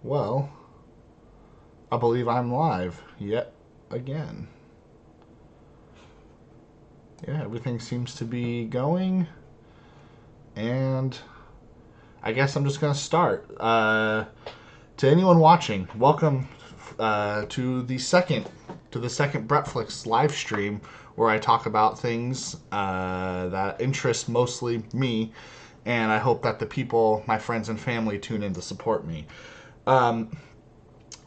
Well, I believe I'm live yet again. Yeah, everything seems to be going, and I guess I'm just gonna start. To anyone watching, welcome to the second Bretflix live stream where I talk about things that interest mostly me, and I hope that the people, my friends and family, tune in to support me. Um,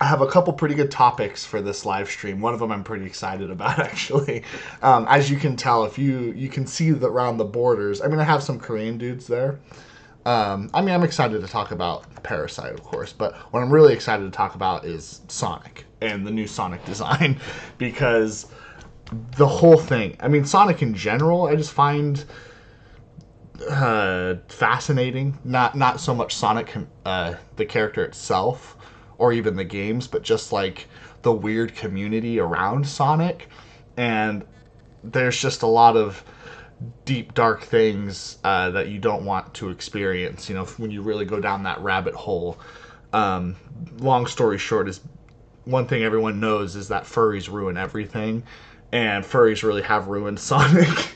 I have a couple pretty good topics for this live stream. One of them I'm pretty excited about, actually. As you can tell, if you can see around the borders. I mean, I have some Korean dudes there. I'm excited to talk about Parasite, of course, but what I'm really excited to talk about is Sonic and the new Sonic design, because the whole thing. I mean, Sonic in general, I just find fascinating. Not so much Sonic, the character itself, or even the games, but just like the weird community around Sonic. And there's just a lot of deep, dark things that you don't want to experience, when you really go down that rabbit hole. Long story short is one thing everyone knows is that furries ruin everything, and furries really have ruined Sonic.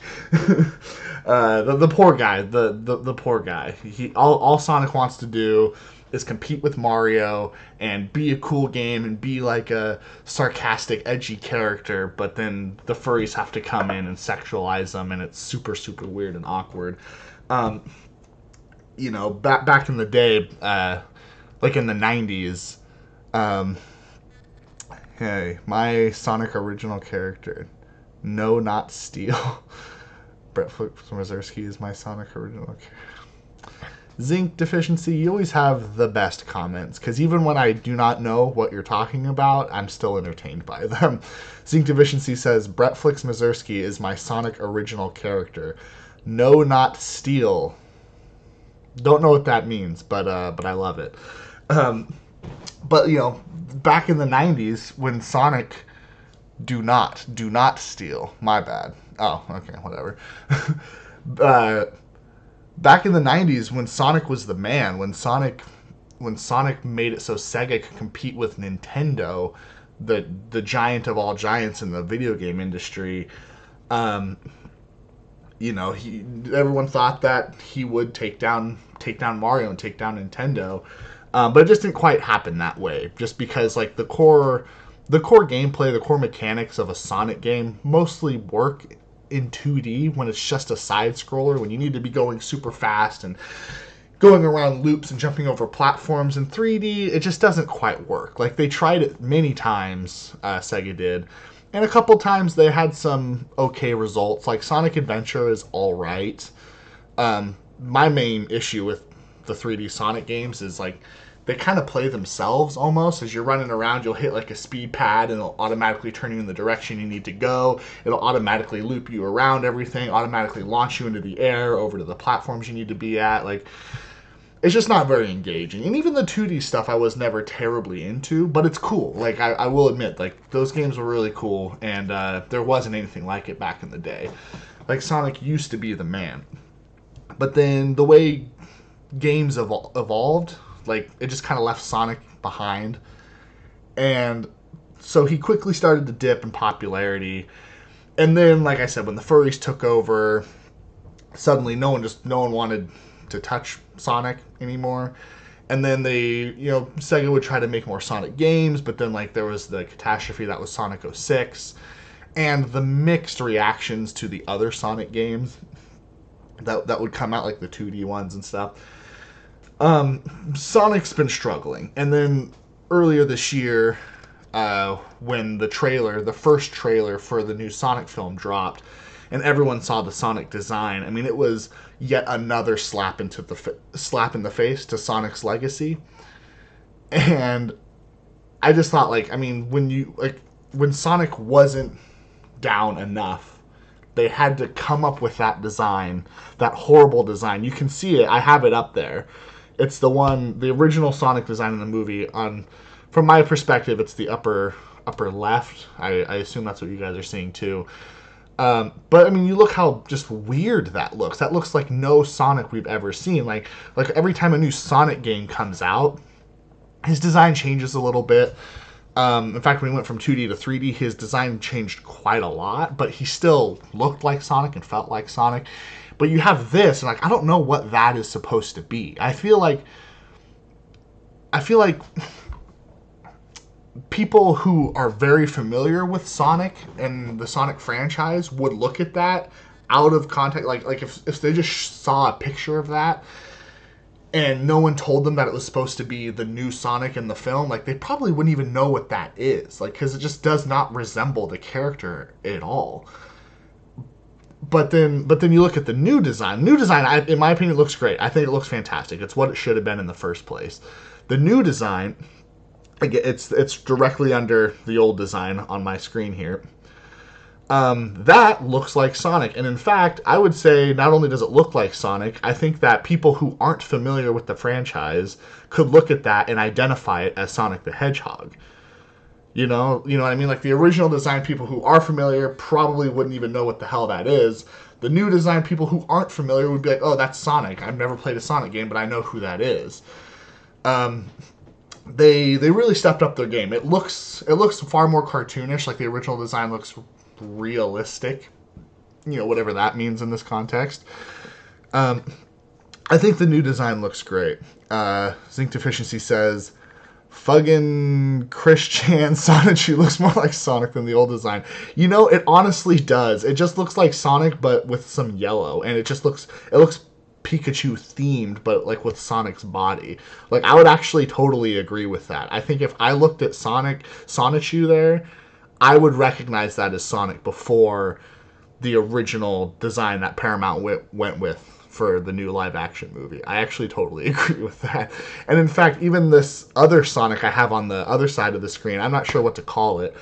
The poor guy, the poor guy. All Sonic wants to do is compete with Mario and be a cool game and be like a sarcastic, edgy character, but then the furries have to come in and sexualize them, and it's super, super weird and awkward. Back in the day, like in the 90s, hey, my Sonic original character, no, not Steel. Bretflix Mazursky is my Sonic original character. Zinc Deficiency, you always have the best comments, because even when I do not know what you're talking about, I'm still entertained by them. Zinc Deficiency says, Bretflix Mazursky is my Sonic original character. No, not Steel. Don't know what that means, but I love it. But, back in the 90s, when Sonic... Do not steal. My bad. Oh, okay, whatever. Back in the 90s, when Sonic was the man, when Sonic made it so Sega could compete with Nintendo, the giant of all giants in the video game industry, everyone thought that he would take down Mario and take down Nintendo, but it just didn't quite happen that way. Just because like the core gameplay, the core mechanics of a Sonic game mostly work in 2D when it's just a side scroller, when you need to be going super fast and going around loops and jumping over platforms. In 3D, it just doesn't quite work. Like, they tried it many times, Sega did, and a couple times they had some okay results. Like, Sonic Adventure is alright. My main issue with the 3D Sonic games is, like, they kind of play themselves almost. As you're running around, you'll hit like a speed pad and it'll automatically turn you in the direction you need to go. It'll automatically loop you around everything, automatically launch you into the air, over to the platforms you need to be at. Like, it's just not very engaging. And even the 2D stuff I was never terribly into, but it's cool. Like, I will admit, like, those games were really cool, and there wasn't anything like it back in the day. Like, Sonic used to be the man. But then the way games evolved, like, it just kind of left Sonic behind. And so he quickly started to dip in popularity. And then, like I said, when the furries took over, suddenly no one wanted to touch Sonic anymore. And then Sega would try to make more Sonic games, but then, like, there was the catastrophe that was Sonic 06. And the mixed reactions to the other Sonic games that would come out, like the 2D ones and stuff. Sonic's been struggling. And then earlier this year, when the first trailer for the new Sonic film dropped, and everyone saw the Sonic design, I mean, it was yet another slap in the face to Sonic's legacy. And I just thought, like, I mean, when Sonic wasn't down enough, they had to come up with that design, that horrible design. You can see it. I have it up there. It's the original Sonic design in the movie. From my perspective, it's the upper left. I assume that's what you guys are seeing too. But I mean, you look how just weird that looks. That looks like no Sonic we've ever seen. Like every time a new Sonic game comes out, his design changes a little bit. In fact, when he went from 2D to 3D, his design changed quite a lot, but he still looked like Sonic and felt like Sonic. But you have this, and like I don't know what that is supposed to be. I feel like people who are very familiar with Sonic and the Sonic franchise would look at that out of context. Like if they just saw a picture of that and no one told them that it was supposed to be the new Sonic in the film, like they probably wouldn't even know what that is, like because it just does not resemble the character at all. But then you look at the new design. New design, in my opinion, looks great. I think it looks fantastic. It's what it should have been in the first place. The new design, it's directly under the old design on my screen here. That looks like Sonic. And in fact, I would say not only does it look like Sonic, I think that people who aren't familiar with the franchise could look at that and identify it as Sonic the Hedgehog. You know what I mean? Like the original design, people who are familiar probably wouldn't even know what the hell that is. The new design, people who aren't familiar would be like, oh, that's Sonic. I've never played a Sonic game, but I know who that is. They really stepped up their game. It looks far more cartoonish. Like the original design looks realistic, whatever that means in this context. I think the new design looks great. Zinc Deficiency says, Fuggin' Christian Sonic looks more like Sonic than the old design. It honestly does. It just looks like Sonic, but with some yellow, and it looks Pikachu themed, but like with Sonic's body. Like I would actually totally agree with that. I think if I looked at Sonichu there, I would recognize that as Sonic before the original design that Paramount went with for the new live action movie. I actually totally agree with that. And in fact, even this other Sonic I have on the other side of the screen, I'm not sure what to call it.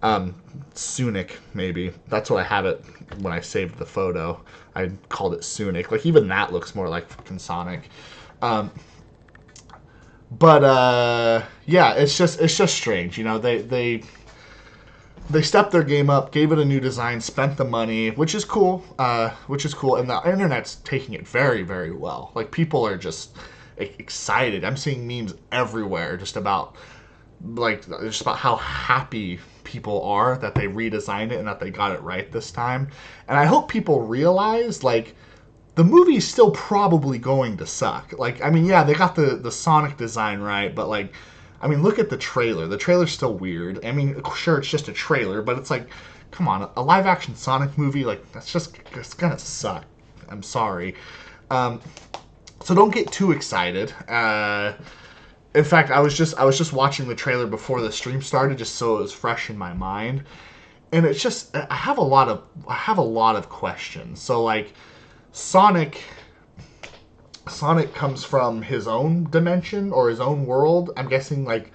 Sunic, maybe. That's what I have it when I saved the photo. I called it Sunic. Like even that looks more like fucking Sonic. Yeah, it's just strange. They stepped their game up, gave it a new design, spent the money, which is cool. And the internet's taking it very, very well. Like people are just excited. I'm seeing memes everywhere just about how happy people are that they redesigned it and that they got it right this time. And I hope people realize, like, the movie's still probably going to suck. Like, I mean, yeah, they got the Sonic design right, but, like, I mean, look at the trailer. The trailer's still weird. I mean, sure, it's just a trailer, but it's like, come on, a live-action Sonic movie, like, it's gonna suck. I'm sorry. So don't get too excited. In fact, I was just watching the trailer before the stream started, just so it was fresh in my mind, and it's just I have a lot of questions. So like, Sonic comes from his own dimension or his own world. I'm guessing, like,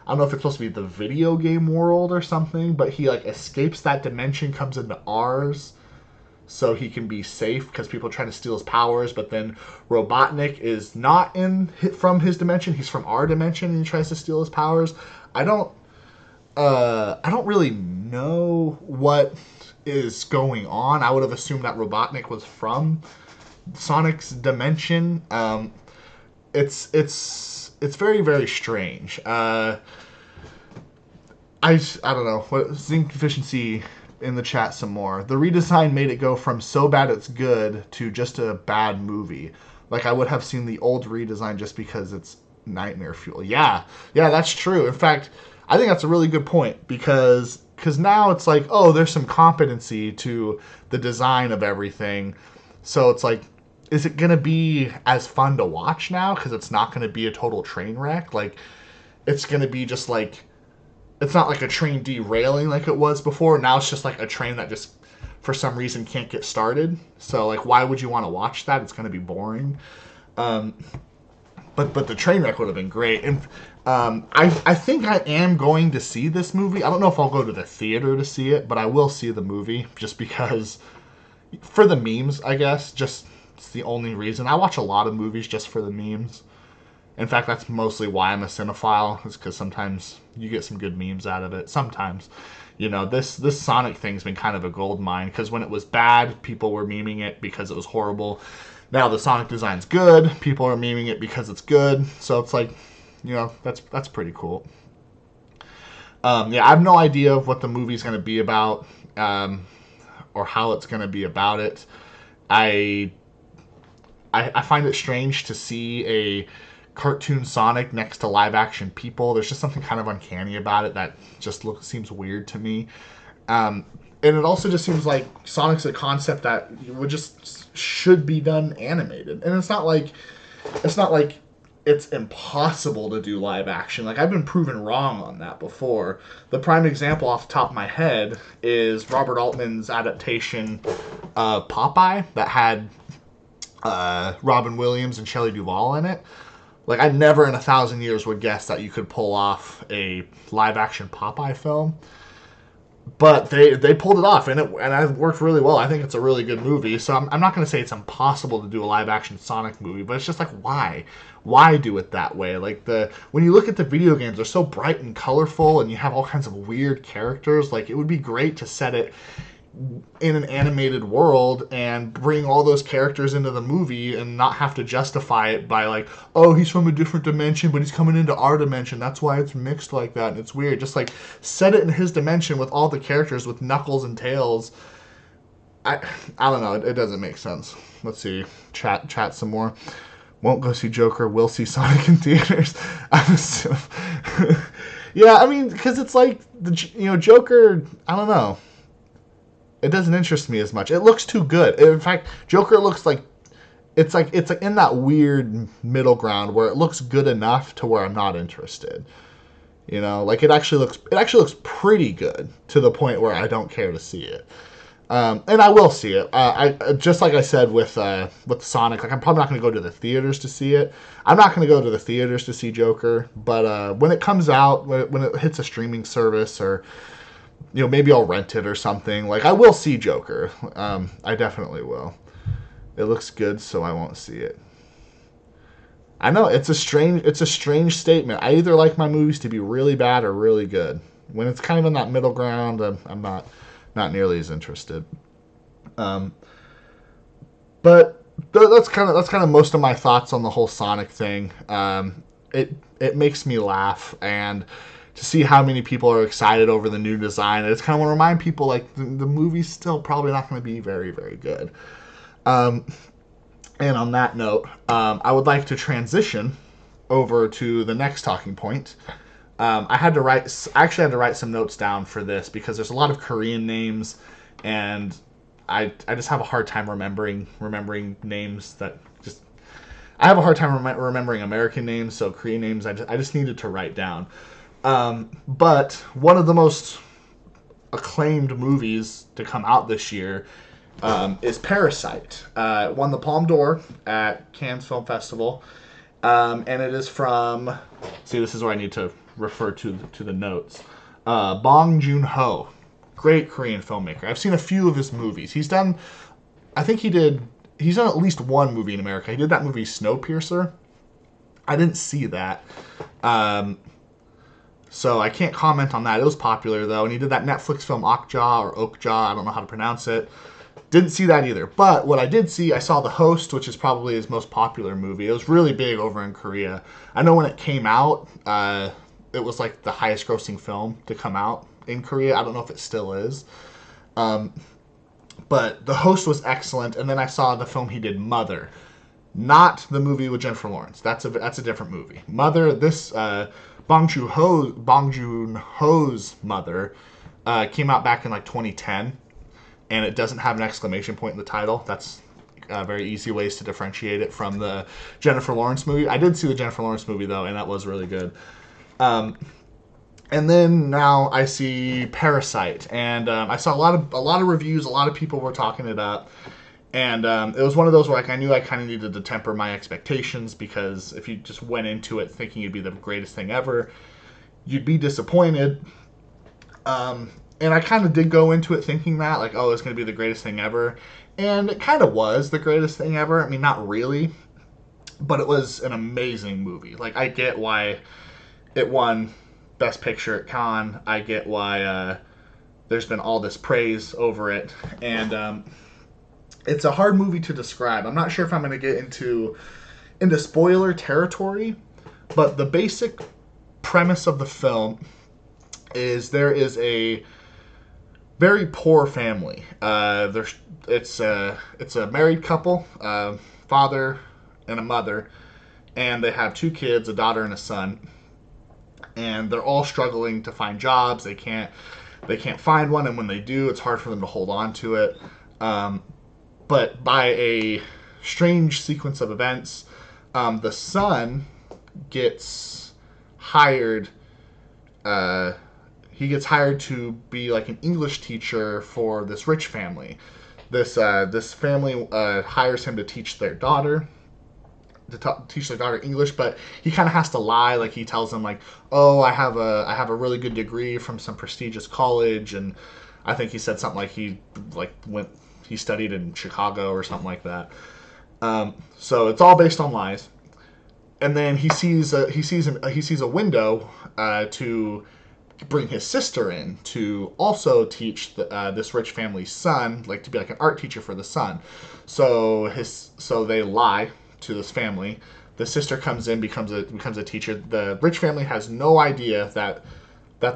I don't know if it's supposed to be the video game world or something, but he like escapes that dimension, comes into ours, so he can be safe because people are trying to steal his powers. But then Robotnik is not from his dimension; he's from our dimension, and he tries to steal his powers. I don't really know what is going on. I would have assumed that Robotnik was from Sonic's dimension. It's very, very strange. I don't know. What Zinc Deficiency in the chat some more. The redesign made it go from so bad it's good to just a bad movie. Like I would have seen the old redesign just because it's nightmare fuel. Yeah, that's true. In fact, I think that's a really good point because now it's like, oh, there's some competency to the design of everything. So it's like, is it going to be as fun to watch now? Because it's not going to be a total train wreck. Like, it's going to be just like, it's not like a train derailing like it was before. Now it's just like a train that just, for some reason, can't get started. So, like, why would you want to watch that? It's going to be boring. But the train wreck would have been great. And I think I am going to see this movie. I don't know if I'll go to the theater to see it, but I will see the movie just because, for the memes, I guess. Just, it's the only reason. I watch a lot of movies just for the memes. In fact, that's mostly why I'm a cinephile, is because sometimes you get some good memes out of it. Sometimes. This Sonic thing's been kind of a gold mine, because when it was bad, people were memeing it because it was horrible. Now the Sonic design's good, people are memeing it because it's good. So it's like, that's pretty cool. Yeah, I have no idea what the movie's going to be about, or how it's going to be about it. I, I find it strange to see a cartoon Sonic next to live action people. There's just something kind of uncanny about it that just seems weird to me. And it also just seems like Sonic's a concept that would just should be done animated. And it's not like it's impossible to do live action. Like, I've been proven wrong on that before. The prime example off the top of my head is Robert Altman's adaptation of Popeye that had Robin Williams and Shelley Duvall in it. Like, I never in 1,000 years would guess that you could pull off a live action Popeye film. But they pulled it off, and it worked really well. I think it's a really good movie. So I'm not going to say it's impossible to do a live action Sonic movie, but it's just like, why? Why do it that way? Like, when you look at the video games, they're so bright and colorful, and you have all kinds of weird characters. Like, it would be great to set it in an animated world and bring all those characters into the movie and not have to justify it by like, oh, he's from a different dimension, but he's coming into our dimension. That's why it's mixed like that, and it's weird. Just like set it in his dimension with all the characters with Knuckles and Tails. I don't know. It doesn't make sense. Let's see. Chat some more. Won't go see Joker. Will see Sonic in theaters. Yeah, I mean, because it's like Joker. I don't know. It doesn't interest me as much. It looks too good. In fact, Joker looks like it's like in that weird middle ground where it looks good enough to where I'm not interested. Like it actually looks pretty good to the point where I don't care to see it. And I will see it. I just like I said with Sonic, like I'm probably not going to go to the theaters to see it. I'm not going to go to the theaters to see Joker, but when it comes out, when it hits a streaming service or maybe I'll rent it or something. Like, I will see Joker. I definitely will. It looks good, so I won't see it. I know, it's a strange statement. I either like my movies to be really bad or really good. When it's kind of in that middle ground, I'm not nearly as interested. But that's kind of most of my thoughts on the whole Sonic thing. It makes me laugh, and to see how many people are excited over the new design. I just kind of want to remind people, like, the movie's still probably not going to be very, very good. And on that note, I would like to transition over to the next talking point. I actually had to write some notes down for this because there's a lot of Korean names, and I just have a hard time remembering names that just... I have a hard time remembering American names, so Korean names I just needed to write down. But one of the most acclaimed movies to come out this year is Parasite. It won the Palme d'Or at Cannes Film Festival, and it is from... See, this is where I need to refer to the notes. Bong Joon-ho, great Korean filmmaker. I've seen a few of his movies. He's done at least one movie in America. He did that movie Snowpiercer. I didn't see that. So I can't comment on that. It was popular, though. And he did that Netflix film Okja. I don't know how to pronounce it. Didn't see that either. But what I did see, I saw The Host, which is probably his most popular movie. It was really big over in Korea. I know when it came out, it was like the highest grossing film to come out in Korea. I don't know if it still is. But The Host was excellent. And then I saw the film he did, Mother. Not the movie with Jennifer Lawrence. That's a different movie. Mother, this... Bong Joon-ho's Mother came out back in like 2010, and it doesn't have an exclamation point in the title. That's very easy ways to differentiate it from the Jennifer Lawrence movie. I did see the Jennifer Lawrence movie, though, and that was really good. And then now I see Parasite, and I saw a lot of reviews. A lot of people were talking it up. And it was one of those where I knew I kind of needed to temper my expectations, because if you just went into it thinking it'd be the greatest thing ever, you'd be disappointed. And I kind of did go into it thinking that, like, oh, it's going to be the greatest thing ever. And it kind of was the greatest thing ever. I mean, not really, but it was an amazing movie. Like, I get why it won Best Picture at Cannes. I get why there's been all this praise over it. And... it's a hard movie to describe. I'm not sure if I'm going to get into spoiler territory, But the basic premise of the film is there is a very poor family. It's a married couple, father and a mother, and they have two kids, a daughter and a son, and they're all struggling to find jobs. They can't find one, and when they do, it's hard for them to hold on to it. But by a strange sequence of events, the son gets hired. He gets hired to be like an English teacher for this rich family. This family hires him to teach their daughter. Teach their daughter English, but he kind of has to lie. Like he tells them, like, "Oh, I have a really good degree from some prestigious college," and I think he said something like he studied in Chicago or something like that. So it's all based on lies. And then he sees a window to bring his sister in to also teach this rich family's son, like to be like an art teacher for the son. So they lie to this family. The sister comes in, becomes a teacher. The rich family has no idea that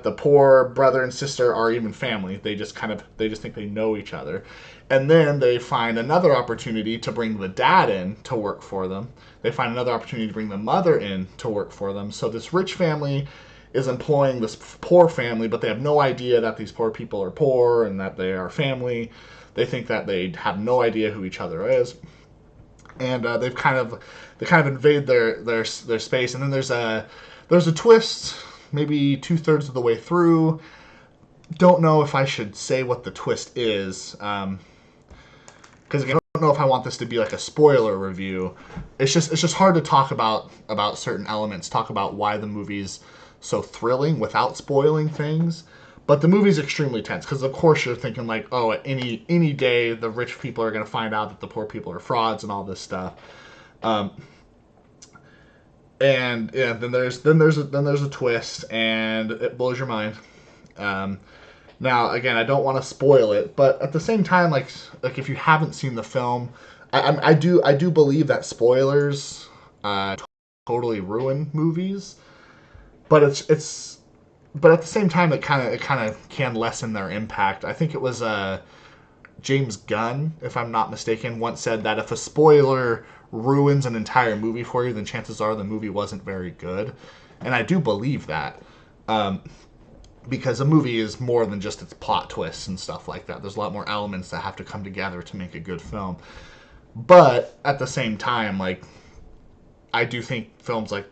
the poor brother and sister are even family. They just think they know each other. And then they find another opportunity to bring the dad in to work for them. They find another opportunity to bring the mother in to work for them. So this rich family is employing this poor family, but they have no idea that these poor people are poor and that they are family. They think that they have no idea who each other is. And they kind of invade their space, and then there's a twist, maybe 2/3 of the way through. Don't know if I should say what the twist is, because I don't know if I want this to be like a spoiler review. It's just hard to talk about certain elements, talk about why the movie's so thrilling without spoiling things. But the movie's extremely tense because, of course, you're thinking like, oh, at any day the rich people are going to find out that the poor people are frauds and all this stuff. And yeah, then there's a twist, and it blows your mind. Now, again, I don't want to spoil it, but at the same time, like if you haven't seen the film, I do believe that spoilers totally ruin movies, but but at the same time, it kind of can lessen their impact. I think it was James Gunn, if I'm not mistaken, once said that if a spoiler ruins an entire movie for you, then chances are the movie wasn't very good. And I do believe that, because a movie is more than just its plot twists and stuff like that. There's a lot more elements that have to come together to make a good film. But at the same time, like, I do think films like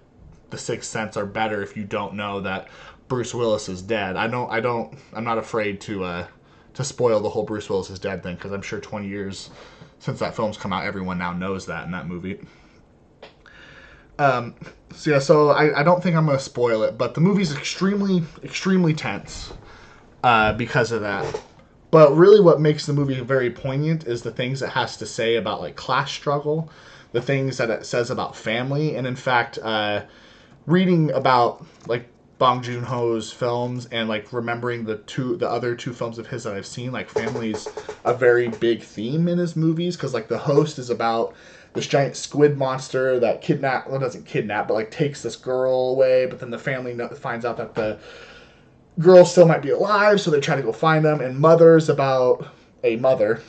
The Sixth Sense are better if you don't know that Bruce Willis is dead. I'm not afraid to spoil the whole Bruce Willis is dead thing, because I'm sure 20 years since that film's come out, everyone now knows that in that movie. So I don't think I'm going to spoil it, but the movie's extremely, extremely tense because of that. But really what makes the movie very poignant is the things it has to say about like class struggle, the things that it says about family, and in fact, reading about like Bong Joon-ho's films and like remembering the other two films of his that I've seen, like family's a very big theme in his movies, because like The Host is about this giant squid monster that doesn't kidnap, but like takes this girl away, but then the family finds out that the girl still might be alive, so they try to go find them. And Mother's about a mother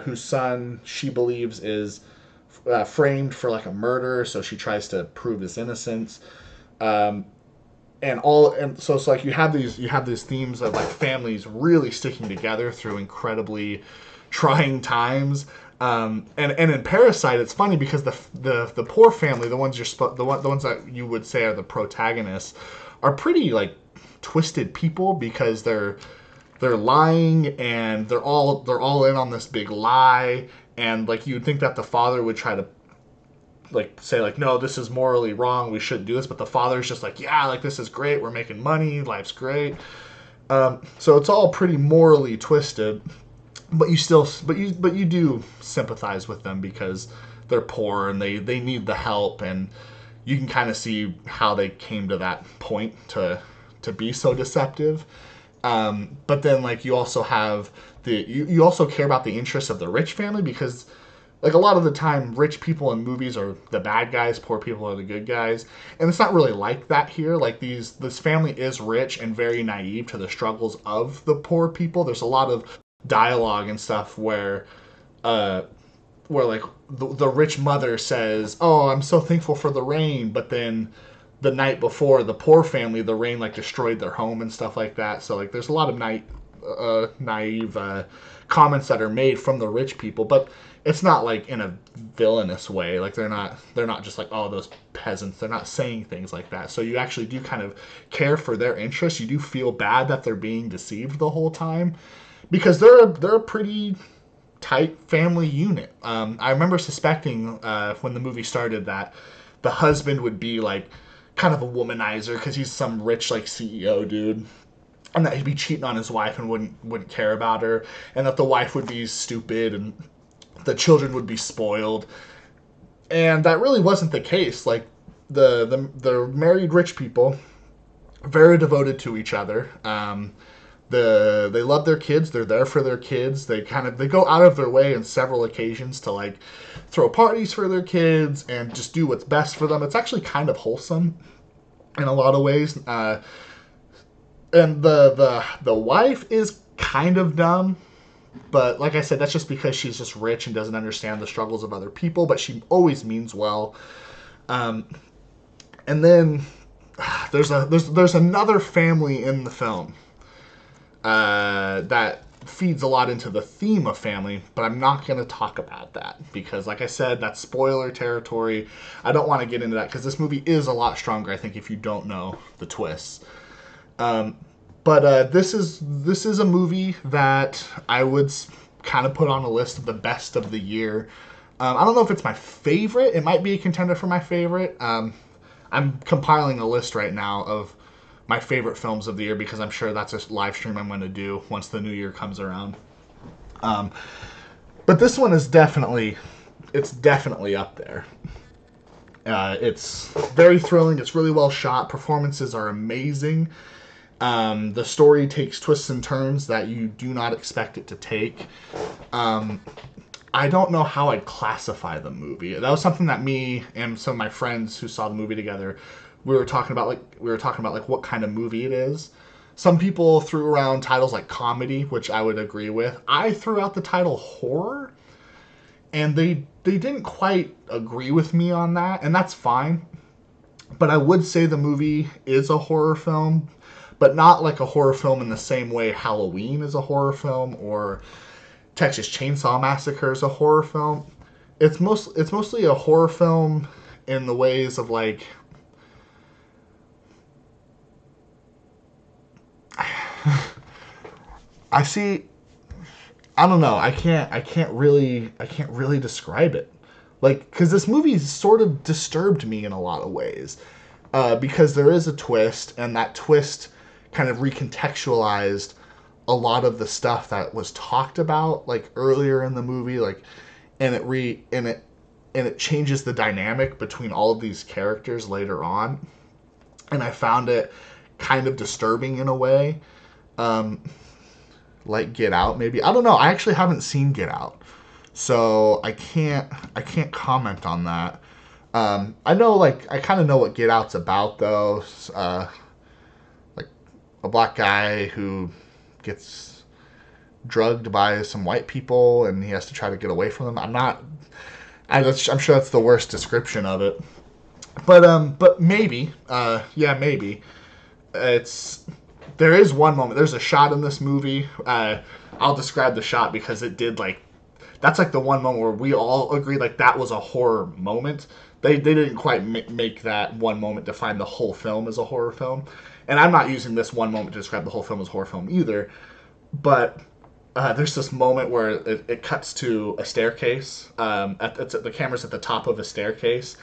whose son she believes is framed for like a murder, so she tries to prove his innocence. And so it's like you have these themes of like families really sticking together through incredibly trying times. And in Parasite, it's funny because the poor family, the ones that you would say are the protagonists, are pretty like twisted people, because they're lying, and they're all in on this big lie, and like you'd think that the father would try to like say like, no, this is morally wrong, we shouldn't do this, but the father's just like, yeah, like this is great, we're making money, life's great. So it's all pretty morally twisted, but you do sympathize with them because they're poor and they need the help, and you can kind of see how they came to that point to be so deceptive. But then like you also have you also care about the interests of the rich family, because like a lot of the time, rich people in movies are the bad guys, poor people are the good guys, and it's not really like that here. Like this family is rich and very naive to the struggles of the poor people. There's a lot of dialogue and stuff uh, where like the rich mother says, "Oh, I'm so thankful for the rain," but then the night before, the poor family, the rain like destroyed their home and stuff like that. So like there's a lot of naive comments that are made from the rich people, but it's not like in a villainous way. Like they're not just like, oh, those peasants. They're not saying things like that. So you actually do kind of care for their interests. You do feel bad that they're being deceived the whole time, because they're a pretty tight family unit. I remember suspecting when the movie started that the husband would be like kind of a womanizer because he's some rich like CEO dude, and that he'd be cheating on his wife and wouldn't care about her, and that the wife would be stupid and the children would be spoiled. And that really wasn't the case. Like the married rich people, very devoted to each other. They love their kids. They're there for their kids. They go out of their way on several occasions to like throw parties for their kids and just do what's best for them. It's actually kind of wholesome in a lot of ways. And the wife is kind of dumb, but like I said, that's just because she's just rich and doesn't understand the struggles of other people. But she always means well. And then there's another family in the film that feeds a lot into the theme of family, but I'm not going to talk about that because, like I said, that's spoiler territory. I don't want to get into that because this movie is a lot stronger, I think, if you don't know the twists. But this is a movie that I would kind of put on a list of the best of the year. I don't know if it's my favorite. It might be a contender for my favorite. I'm compiling a list right now of my favorite films of the year because I'm sure that's a live stream I'm going to do once the new year comes around. But this one is definitely up there. It's very thrilling. It's really well shot. Performances are amazing. The story takes twists and turns that you do not expect it to take. I don't know how I'd classify the movie. That was something that me and some of my friends who saw the movie together, we were talking about what kind of movie it is. Some people threw around titles like comedy, which I would agree with. I threw out the title horror, and they didn't quite agree with me on that, and that's fine. But I would say the movie is a horror film, but not like a horror film in the same way Halloween is a horror film or Texas Chainsaw Massacre is a horror film. It's mostly a horror film in the ways of like I don't know. I can't really describe it. Like, because this movie sort of disturbed me in a lot of ways. Because there is a twist, and that twist kind of recontextualized a lot of the stuff that was talked about like earlier in the movie, like, and it changes the dynamic between all of these characters later on. And I found it kind of disturbing in a way. Like Get Out, maybe. I don't know. I actually haven't seen Get Out, so I can't comment on that. I know, like, I kind of know what Get Out's about, though. Like a black guy who gets drugged by some white people, and he has to try to get away from them. I'm sure that's the worst description of it. But maybe, maybe there is one moment. There's a shot in this movie. I'll describe the shot because it did that's like the one moment where we all agreed like that was a horror moment. They didn't quite make that one moment define the whole film as a horror film. And I'm not using this one moment to describe the whole film as a horror film either. But there's this moment where it cuts to a staircase. The camera's at the top of a staircase,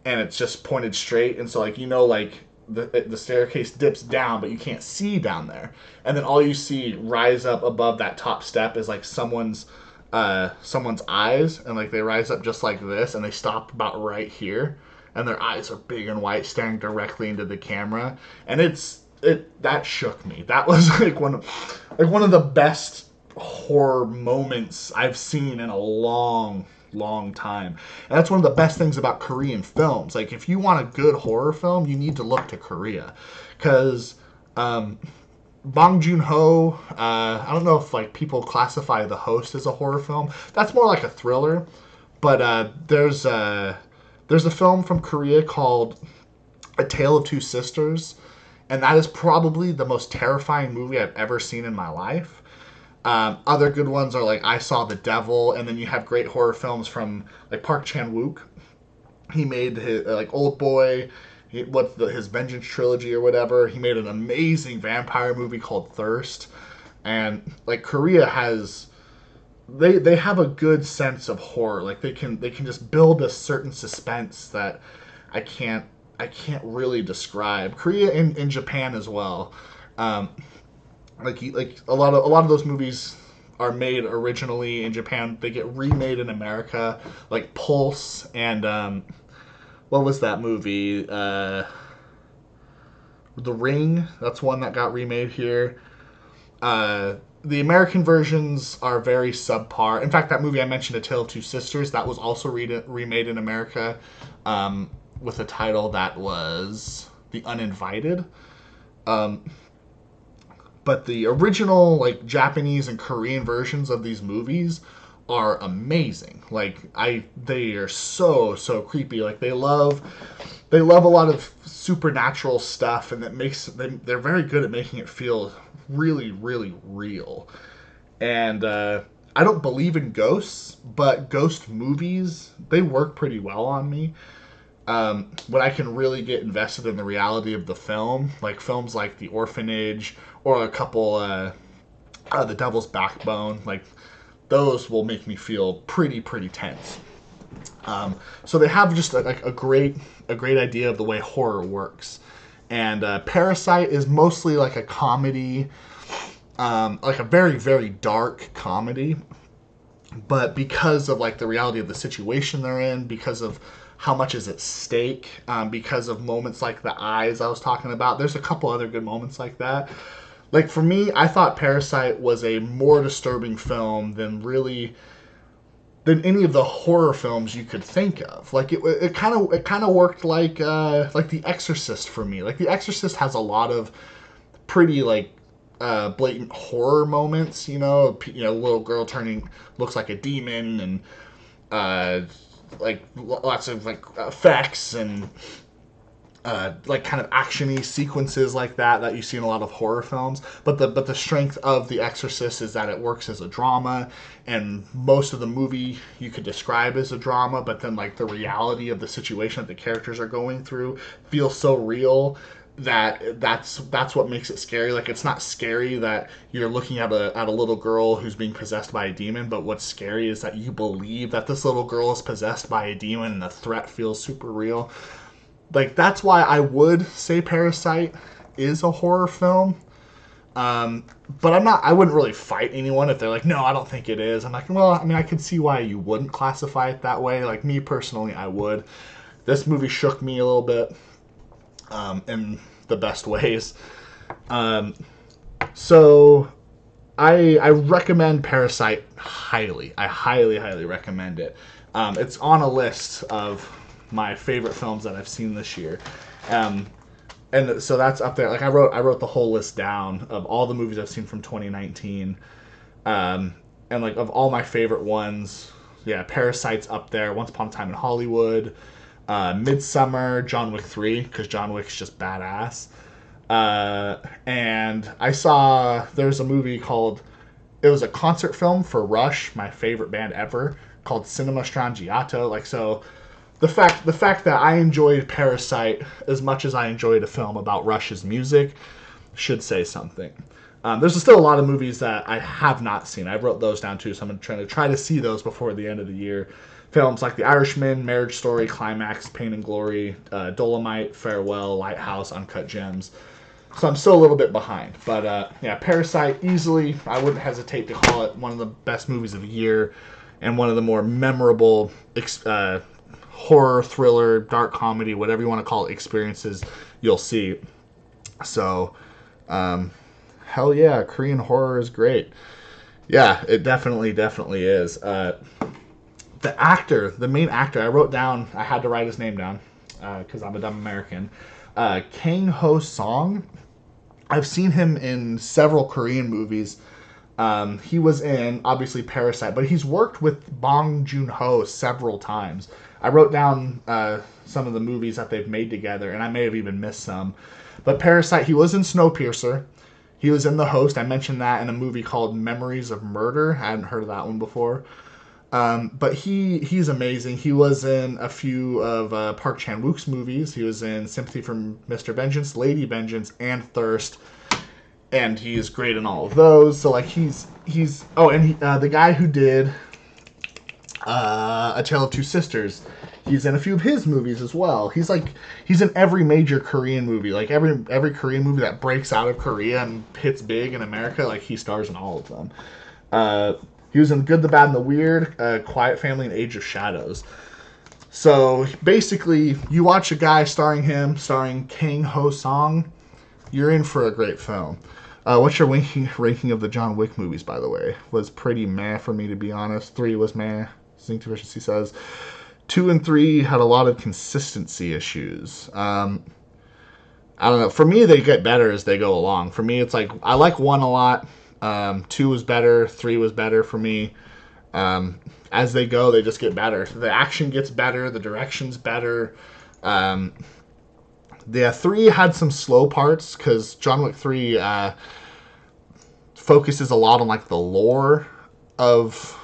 and it's just pointed straight. And so, like, the staircase dips down, but you can't see down there. And then all you see rise up above that top step is like someone's eyes, and like they rise up just like this, and they stop about right here, and their eyes are big and white, staring directly into the camera. And that shook me. That was like one of the best horror moments I've seen in a long long time. And that's one of the best things about Korean films. Like, if you want a good horror film, you need to look to Korea. Because Bong Joon-ho, I don't know if like people classify The Host as a horror film. That's more like a thriller. But there's a film from Korea called A Tale of Two Sisters, and that is probably the most terrifying movie I've ever seen in my life. Other good ones are like I Saw the Devil, and then you have great horror films from like Park Chan-wook. He made his, like Old Boy, his Vengeance trilogy or whatever. He made an amazing vampire movie called Thirst, and like Korea has, they have a good sense of horror. Like they can just build a certain suspense that I can't really describe. Korea and Japan as well. Like a lot of those movies are made originally in Japan. They get remade in America, like Pulse and what was that movie? The Ring. That's one that got remade here. The American versions are very subpar. In fact, that movie I mentioned, A Tale of Two Sisters, that was also remade in America with a title that was The Uninvited. But the original like Japanese and Korean versions of these movies are amazing. Like they are so creepy. Like they love a lot of supernatural stuff, and they're very good at making it feel really real. And I don't believe in ghosts, but ghost movies, they work pretty well on me. When I can really get invested in the reality of the film, like films like The Orphanage or a couple, The Devil's Backbone, like those will make me feel pretty tense. So they have just a great idea of the way horror works. And Parasite is mostly like a comedy, like a very dark comedy. But because of like the reality of the situation they're in, because of how much is at stake, because of moments like the eyes I was talking about, there's a couple other good moments like that. Like for me, I thought Parasite was a more disturbing film than any of the horror films you could think of. Like it kind of worked like The Exorcist for me. Like The Exorcist has a lot of pretty like blatant horror moments. Little girl looks like a demon, and like lots of like effects and like kind of actiony sequences like that you see in a lot of horror films. But the strength of The Exorcist is that it works as a drama, and most of the movie you could describe as a drama, but then like the reality of the situation that the characters are going through feels so real that's what makes it scary. Like it's not scary that you're looking at a little girl who's being possessed by a demon, but what's scary is that you believe that this little girl is possessed by a demon and the threat feels super real. Like that's why I would say Parasite is a horror film. But I wouldn't really fight anyone if they're like, no, I don't think it is. I'm like, well, I mean, I can see why you wouldn't classify it that way. Like me personally, I would. This movie shook me a little bit, in the best ways. So I recommend Parasite highly. I highly recommend it. It's on a list of my favorite films that I've seen this year. And so that's up there. Like I wrote the whole list down of all the movies I've seen from 2019. And like of all my favorite ones, yeah, Parasite's up there. Once Upon a Time in Hollywood, Midsummer, John Wick 3, because John Wick's just badass. And I saw there's a movie it was a concert film for Rush, my favorite band ever, called Cinema Strangiato. Like so. The fact that I enjoyed Parasite as much as I enjoyed a film about Rush's music should say something. There's still a lot of movies that I have not seen. I wrote those down too, so I'm trying to see those before the end of the year. Films like The Irishman, Marriage Story, Climax, Pain and Glory, Dolomite, Farewell, Lighthouse, Uncut Gems. So I'm still a little bit behind. But yeah, Parasite, easily, I wouldn't hesitate to call it one of the best movies of the year and one of the more memorable horror, thriller, dark comedy, whatever you want to call it, experiences you'll see. So, hell yeah, Korean horror is great. Yeah, it definitely is. the main actor, I wrote down, I had to write his name down because I'm a dumb American. Kang Ho Song. I've seen him in several Korean movies. He was in, obviously, Parasite, but he's worked with Bong Joon-ho several times. I wrote down some of the movies that they've made together, and I may have even missed some. But Parasite, he was in Snowpiercer. He was in The Host. I mentioned that in a movie called Memories of Murder. I hadn't heard of that one before. But he's amazing. He was in a few of Park Chan-wook's movies. He was in Sympathy for Mr. Vengeance, Lady Vengeance, and Thirst. And he's great in all of those. So, like, he's the guy who did A Tale of Two Sisters, he's in a few of his movies as well. He's in every major Korean movie. Like, every Korean movie that breaks out of Korea and hits big in America, like, he stars in all of them. He was in Good, the Bad, and the Weird, Quiet Family, and Age of Shadows. So, basically, you watch a guy starring Kang Ho Song, you're in for a great film. What's your ranking of the John Wick movies, by the way? Was pretty meh for me, to be honest. 3 was meh, Zinc Deficiency says. 2 and 3 had a lot of consistency issues. I don't know. For me, they get better as they go along. For me, it's like, I like 1 a lot. 2 was better. 3 was better for me. As they go, they just get better. The action gets better. The direction's better. The 3 had some slow parts because John Wick 3 focuses a lot on, like, the lore of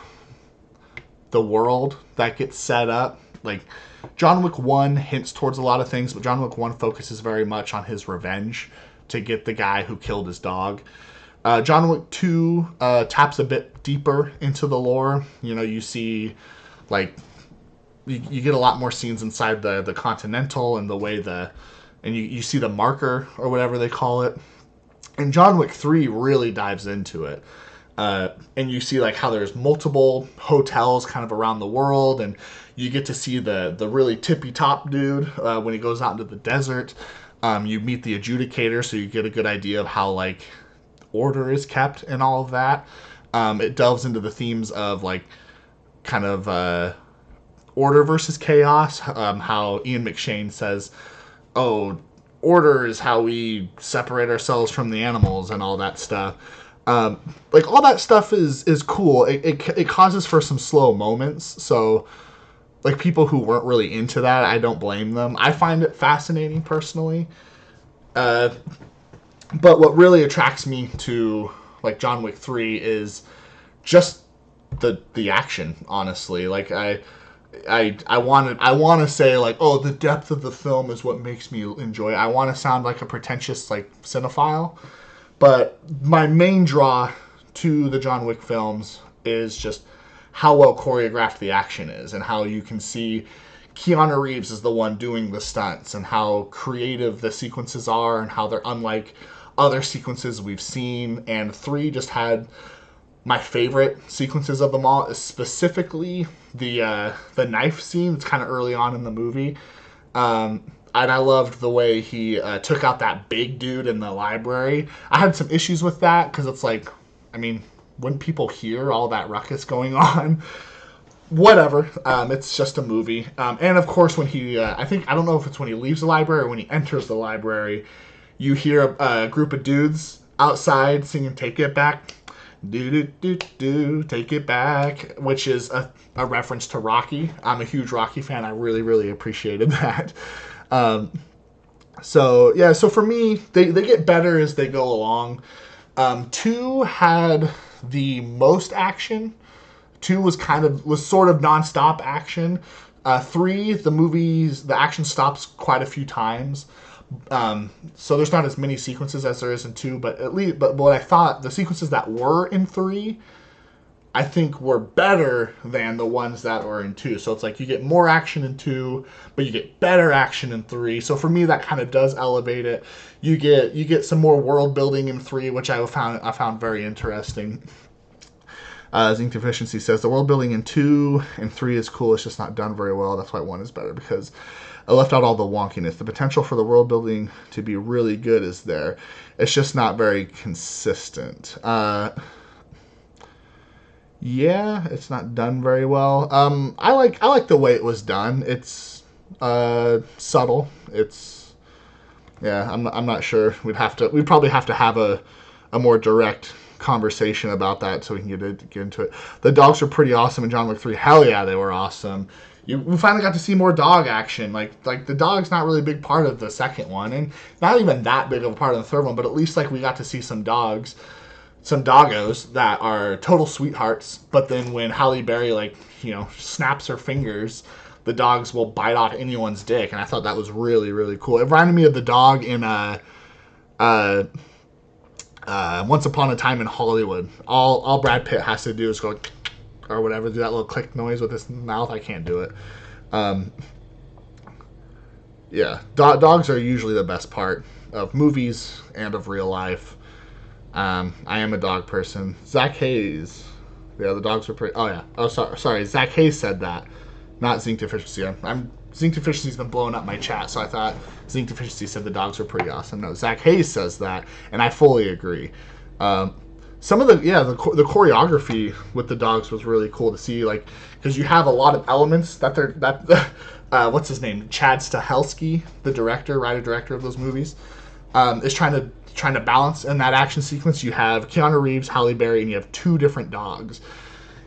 the world that gets set up. Like, John Wick 1 hints towards a lot of things, but John Wick 1 focuses very much on his revenge to get the guy who killed his dog. John Wick 2 taps a bit deeper into the lore. You know, you see, like, you get a lot more scenes inside the Continental and the way and you see the marker or whatever they call it. And John Wick 3 really dives into it. And you see, like, how there's multiple hotels kind of around the world, and you get to see the really tippy-top dude when he goes out into the desert. You meet the adjudicator, so you get a good idea of how, like, order is kept and all of that. It delves into the themes of, like, kind of order versus chaos. How Ian McShane says, oh, order is how we separate ourselves from the animals and all that stuff. Like, all that stuff is cool. It causes for some slow moments. So, like, people who weren't really into that, I don't blame them. I find it fascinating personally. But what really attracts me to, like, John Wick 3 is just the action, honestly. Like, I want to say, like, oh, the depth of the film is what makes me enjoy it. I want to sound like a pretentious, like, cinephile. But my main draw to the John Wick films is just how well choreographed the action is, and how you can see Keanu Reeves is the one doing the stunts, and how creative the sequences are, and how they're unlike other sequences we've seen. And 3 just had my favorite sequences of them all, specifically the knife scene. It's kind of early on in the movie. And I loved the way he took out that big dude in the library. I had some issues with that, because it's like, I mean, when people hear all that ruckus going on, whatever. It's just a movie. And of course, when he, I don't know if it's when he leaves the library or when he enters the library, you hear a group of dudes outside singing "Take It Back." Do, take it back, which is a reference to Rocky. I'm a huge Rocky fan. I really, really appreciated that. So for me, they get better as they go along. 2 had the most action. 2 was sort of nonstop action. 3, the action stops quite a few times. So there's not as many sequences as there is in 2, but what I thought, the sequences that were in 3, I think were better than the ones that were in 2. So it's like you get more action in 2, but you get better action in 3. So for me, that kind of does elevate it. You get some more world building in 3, which I found very interesting. Zinc Deficiency says the world building in 2 and 3 is cool. It's just not done very well. That's why 1 is better, because I left out all the wonkiness. The potential for the world building to be really good is there. It's just not very consistent. Yeah, it's not done very well. I like the way it was done. It's subtle. It's yeah. I'm not sure. We'd probably have a more direct conversation about that so we can get into it. The dogs were pretty awesome in John Wick 3. Hell yeah, they were awesome. We finally got to see more dog action. Like the dog's not really a big part of the second one, and not even that big of a part of the third one. But at least like we got to see some dogs, some doggos that are total sweethearts. But then when Halle Berry snaps her fingers, the dogs will bite off anyone's dick, and I thought that was really really cool. It reminded me of the dog in uh, Once Upon a Time in Hollywood. All Brad Pitt has to do is go or whatever, do that little click noise with his mouth. I can't do it. Um, yeah, dogs are usually the best part of movies and of real life. I am a dog person. Zach Hayes. Yeah, the dogs were pretty. Oh yeah. Oh sorry. Zach Hayes said that, not Zinc Deficiency. Zinc Deficiency's been blowing up my chat, so I thought Zinc Deficiency said the dogs were pretty awesome. No, Zach Hayes says that, and I fully agree. Some of the choreography with the dogs was really cool to see, like because you have a lot of elements what's his name, Chad Stahelski, the writer director of those movies, is trying to balance in that action sequence. You have Keanu Reeves, Halle Berry, and you have two different dogs,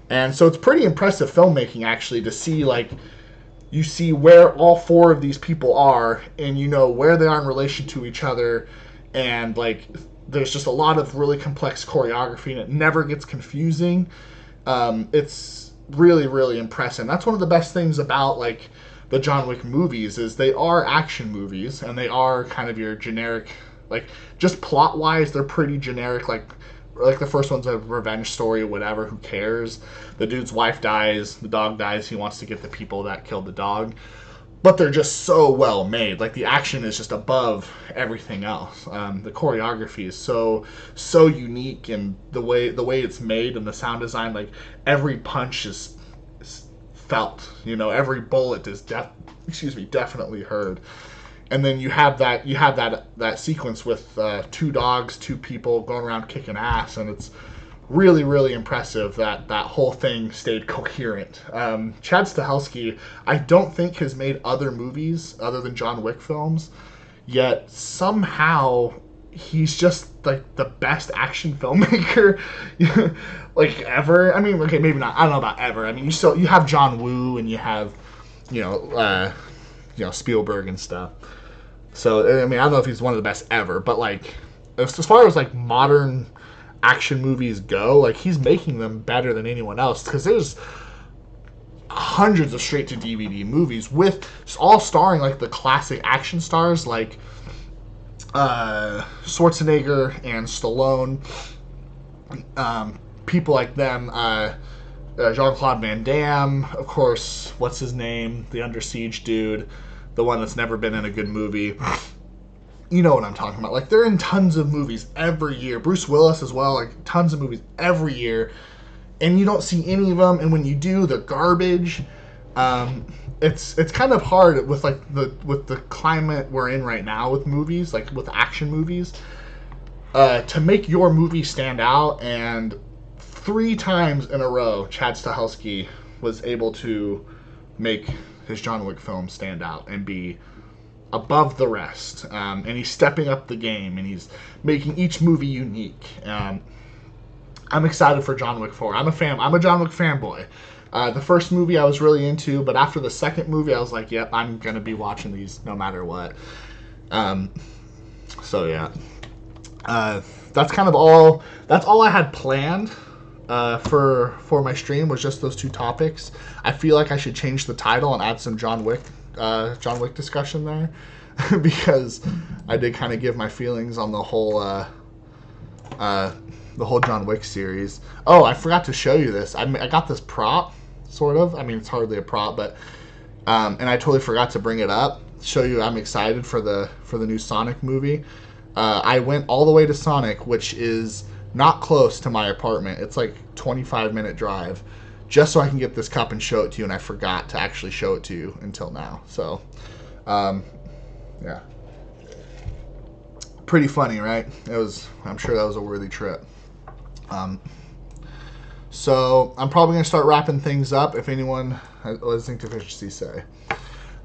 and so it's pretty impressive filmmaking actually to see like you see where all four of these people are, and you know where they are in relation to each other, and like there's just a lot of really complex choreography, and it never gets confusing. It's really, really impressive. That's one of the best things about like the John Wick movies is they are action movies, and they are kind of your generic, like just plot wise, they're pretty generic. Like the first one's a revenge story, whatever. Who cares? The dude's wife dies, the dog dies. He wants to get the people that killed the dog. But they're just so well made. Like the action is just above everything else. The choreography is so unique, and the way it's made and the sound design. Like every punch is felt. You know, every bullet is definitely heard. And then you have that sequence with two dogs, two people going around kicking ass, and it's really, really impressive that whole thing stayed coherent. Chad Stahelski, I don't think has made other movies other than John Wick films, yet somehow he's just like the best action filmmaker like ever. I mean, okay, maybe not. I don't know about ever. I mean, you have John Woo, and you have Spielberg and stuff. So I mean, I don't know if he's one of the best ever, but like as far as like modern action movies go, like he's making them better than anyone else, because there's hundreds of straight to DVD movies with all starring like the classic action stars like Schwarzenegger and Stallone, people like them, Jean-Claude Van Damme, of course, what's his name, the Under Siege dude, the one that's never been in a good movie. You know what I'm talking about. Like, they're in tons of movies every year. Bruce Willis as well, like, tons of movies every year. And you don't see any of them, and when you do, they're garbage. It's kind of hard with, like, with the climate we're in right now with movies, like, with action movies, to make your movie stand out. And 3 times in a row, Chad Stahelski was able to make his John Wick film stand out and be above the rest, and he's stepping up the game, and he's making each movie unique. I'm excited for John Wick 4. I'm a John Wick fanboy. The first movie I was really into, but after the second movie I was like, yep, I'm gonna be watching these no matter what. So yeah, that's kind of all. That's all I had planned for my stream, was just those 2 topics. I feel like I should change the title and add some John Wick discussion there, because I did kind of give my feelings on the whole John Wick series. Oh, I forgot to show you this. I got this prop, sort of. I mean, it's hardly a prop, but and I totally forgot to bring it up. Show you I'm excited for the new Sonic movie. I went all the way to Sonic, which is not close to my apartment. It's like 25-minute drive, just so I can get this cup and show it to you, and I forgot to actually show it to you until now. So, yeah. Pretty funny, right? I'm sure that was a worthy trip. So I'm probably going to start wrapping things up. If anyone, what does Zinc Deficiency say?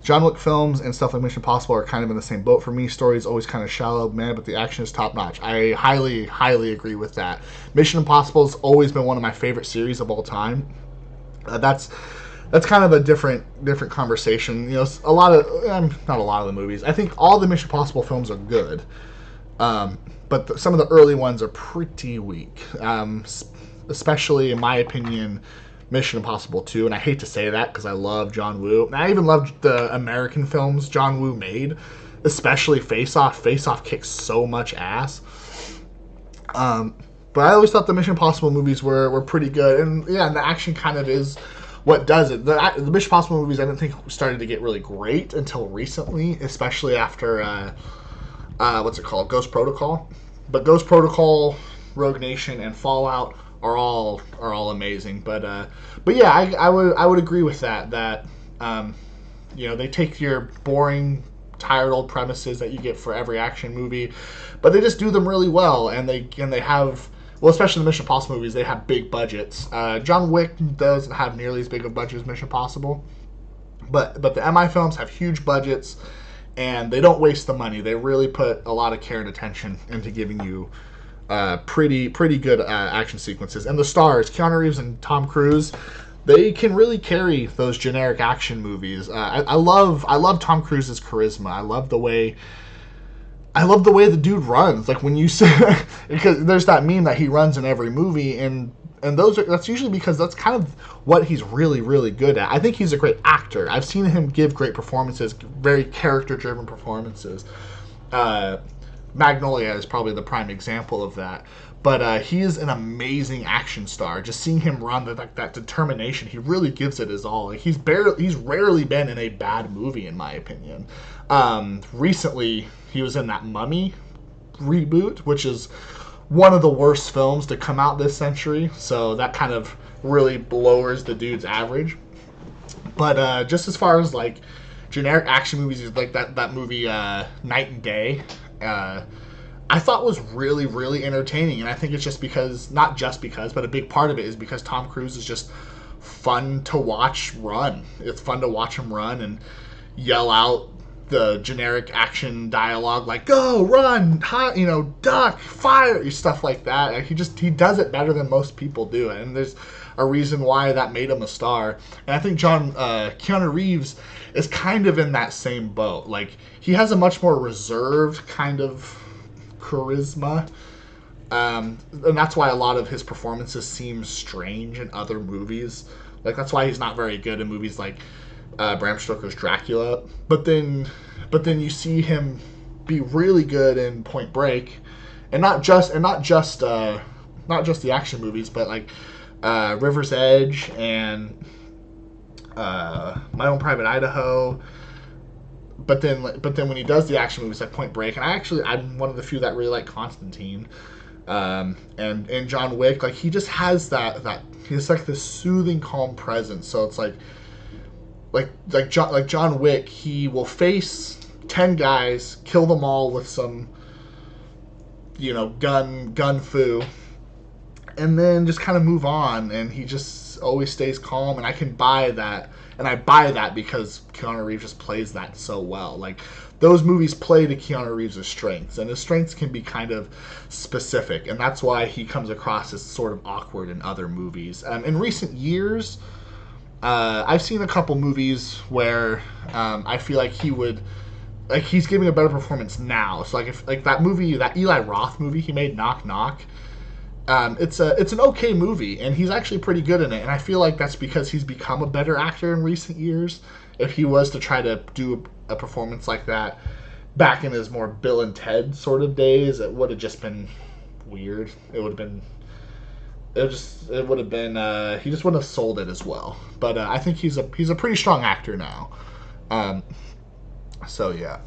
John Wick films and stuff like Mission Impossible are kind of in the same boat for me. Story is always kind of shallow, man, but the action is top notch. I highly, highly agree with that. Mission Impossible has always been one of my favorite series of all time. That's kind of a different conversation. You know, a lot of not a lot of the movies. I think all the Mission Impossible films are good, but some of the early ones are pretty weak. Especially in my opinion, Mission Impossible 2, and I hate to say that because I love John Woo. And I even loved the American films John Woo made, especially Face Off. Face Off kicks so much ass. But I always thought the Mission Impossible movies were pretty good. And yeah, and the action kind of is what does it. The Mission Impossible movies I didn't think started to get really great until recently, especially after, what's it called? Ghost Protocol. But Ghost Protocol, Rogue Nation, and Fallout are all amazing, but yeah, I would agree with that. You know, they take your boring, tired old premises that you get for every action movie, but they just do them really well, and they have, well, especially the Mission Impossible movies, they have big budgets. John Wick doesn't have nearly as big of a budget as Mission Impossible, but the MI films have huge budgets, and they don't waste the money. They really put a lot of care and attention into giving you pretty good action sequences. And the stars, Keanu Reeves and Tom Cruise, they can really carry those generic action movies. I love Tom Cruise's charisma. I love the way the dude runs. Like when you say, because there's that meme that he runs in every movie, and that's usually because that's kind of what he's really, really good at. I think he's a great actor. I've seen him give great performances, very character-driven performances. Magnolia is probably the prime example of that. But he is an amazing action star. Just seeing him run, that determination, he really gives it his all. Like he's rarely been in a bad movie, in my opinion. Recently, he was in that Mummy reboot, which is one of the worst films to come out this century. So that kind of really lowers the dude's average. But just as far as like generic action movies, like that movie Night and Day, I thought was really, really entertaining. And I think it's just because, not just because, but a big part of it is because Tom Cruise is just fun to watch run. It's fun to watch him run and yell out the generic action dialogue like go, run, duck, fire, stuff like that. He does it better than most people do, and there's a reason why that made him a star. And I think Keanu Reeves is kind of in that same boat. Like he has a much more reserved kind of charisma, and that's why a lot of his performances seem strange in other movies. Like that's why he's not very good in movies like Bram Stoker's Dracula, but then you see him be really good in Point Break, and not just the action movies, but like River's Edge and My Own Private Idaho. But then when he does the action movies like Point Break, and I'm one of the few that really like Constantine, and John Wick, like he just has that he's like this soothing, calm presence. So it's like John Wick, he will face 10 guys, kill them all with some, gun fu, and then just kind of move on, and he just always stays calm, and I can buy that, and I buy that because Keanu Reeves just plays that so well. Like those movies play to Keanu Reeves' strengths, and his strengths can be kind of specific, and that's why he comes across as sort of awkward in other movies. In recent years, I've seen a couple movies where I feel like he's giving a better performance now. So like that movie, that Eli Roth movie he made, Knock Knock, it's an okay movie, and he's actually pretty good in it. And I feel like that's because he's become a better actor in recent years. If he was to try to do a performance like that back in his more Bill and Ted sort of days, it would have just been weird. He just wouldn't have sold it as well. But I think he's a pretty strong actor now. So yeah.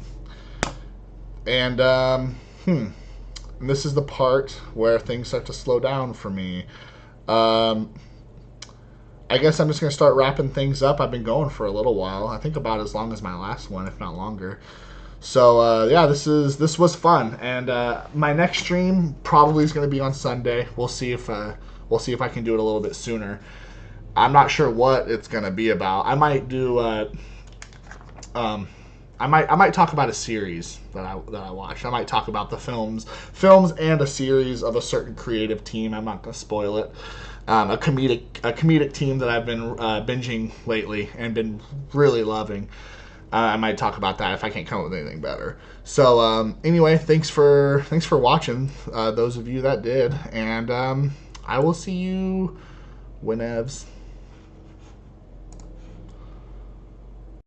And and this is the part where things start to slow down for me. I guess I'm just gonna start wrapping things up. I've been going for a little while. I think about as long as my last one, if not longer. So yeah, this was fun, and my next stream probably is going to be on Sunday. We'll see if we'll see if I can do it a little bit sooner. I'm not sure what it's gonna be about. I might do. I might talk about a series that I watched. I might talk about the films and a series of a certain creative team. I'm not gonna spoil it. A comedic team that I've been binging lately and been really loving. I might talk about that if I can't come up with anything better. So anyway, thanks for watching, those of you that did, and I will see you whenevs.